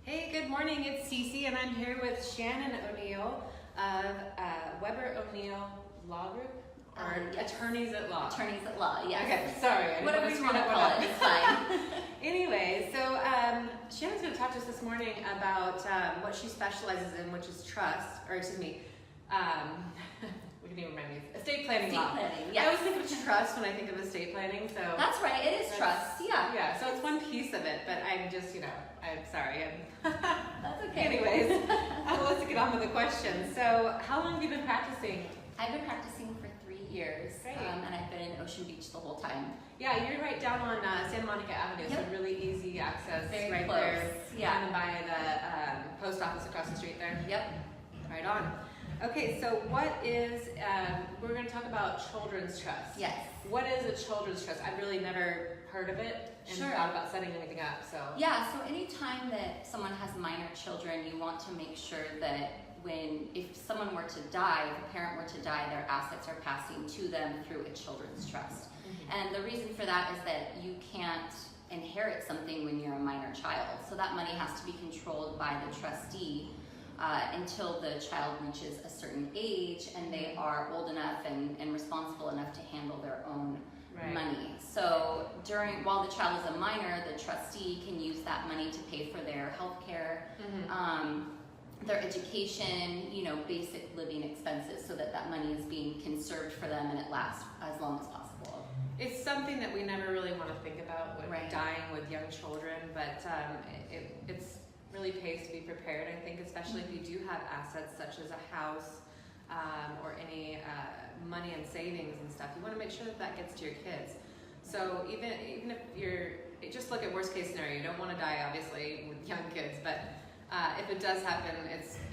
Hey, good morning. It's Cece, and I'm here with Shannon O'Neill of Weber O'Neill Law Group, or Yes. Attorneys at Law. Attorneys at Law, yes. Okay, sorry. Whatever you want to call it, it's fine. Anyway, so Shannon's going to talk to us this morning about what she specializes in, which is trust, or excuse me, we can even remind me, estate planning law. Estate planning, I yes. always think of trust when I think of estate planning, so. That's right, it is trust, yeah. Yeah, so it's one piece of it, but I'm just, I'm sorry. That's okay. Anyways, let's get on with the questions. So, how long have you been practicing? I've been practicing for 3 years, Great. and I've been in Ocean Beach the whole time. Yeah, you're right down on Santa Monica Avenue, Yep. so really easy access. Very right close, there. yeah. Kind of by the post office across the street there. Yep. Right on. Okay, so what is, we're going to talk about children's trust. Yes. What is a children's trust? I've really never heard of it and Sure. thought about setting anything up, so. Yeah, so anytime that someone has minor children, you want to make sure that if someone were to die, if a parent were to die, their assets are passing to them through a children's trust. And the reason for that is that you can't inherit something when you're a minor child. So that money has to be controlled by the trustee until the child reaches a certain age and they are old enough and responsible enough to handle their own money. So while the child is a minor, the trustee can use that money to pay for their health care, their education, basic living expenses, so that money is being conserved for them and it lasts as long as possible. It's something that we never really want to think about with Right. dying with young children, but it's really pays to be prepared, I think, especially if you do have assets such as a house or any money and savings and stuff. You want to make sure that gets to your kids. So even if just look at worst case scenario. You don't want to die, obviously, with young kids, but if it does happen,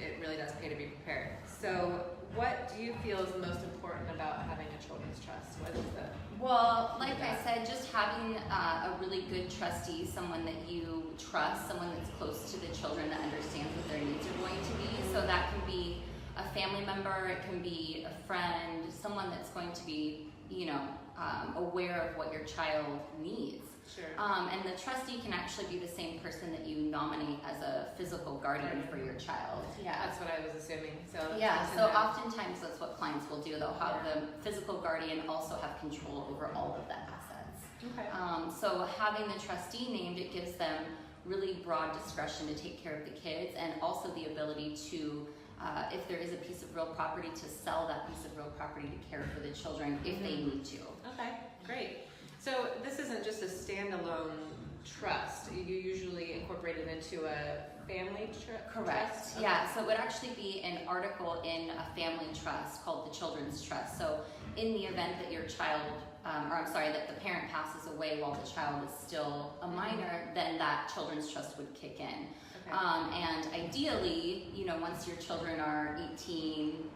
it really does pay to be prepared. So what do you feel is the most important about having a children's trust? What is the... Well, like I said, just having a really good trustee, someone that you trust, someone that's close to the children that understands what their needs are going to be. So that can be a family member, it can be a friend, someone that's going to be, aware of what your child needs. Sure. And the trustee can actually be the same person that you nominate as a physical guardian for your child. Yeah. That's what I was assuming. So Oftentimes that's what clients will do. They'll have the physical guardian also have control over all of the assets. Okay. So having the trustee named, it gives them really broad discretion to take care of the kids, and also the ability to, if there is a piece of real property, to sell that piece of real property to care for the children if they need to. Okay, great. So this isn't just a standalone trust. You usually incorporate it into a family trust? Correct. Okay. Yeah, so it would actually be an article in a family trust called the Children's Trust. So in the event that your child, that the parent passes away while the child is still a minor, then that Children's Trust would kick in. Okay. And ideally, once your children are 18,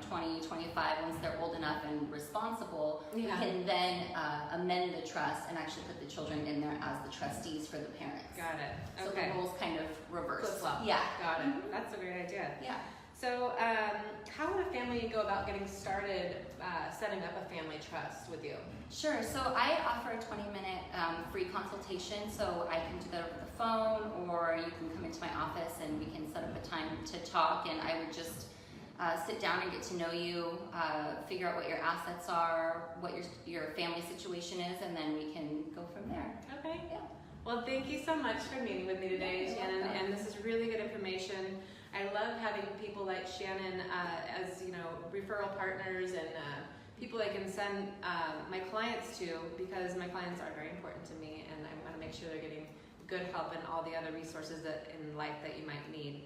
20, 25, once they're old enough and responsible, you can then amend the trust and actually put the children in there as the trustees for the parents. Got it. So Okay. the roles kind of reverse. Flip-flop. Yeah. Got it. That's a great idea. Yeah. So how would a family go about getting started setting up a family trust with you? Sure. So I offer a 20-minute free consultation. So I can do that over the phone, or you can come into my office and we can set up a time to talk, and I would just sit down and get to know you, figure out what your assets are, what your family situation is, and then we can go from there. Okay. Yeah. Well, thank you so much for meeting with me today, Shannon, and this is really good information. I love having people like Shannon as referral partners and people I can send my clients to, because my clients are very important to me, and I want to make sure they're getting good help and all the other resources in life that you might need.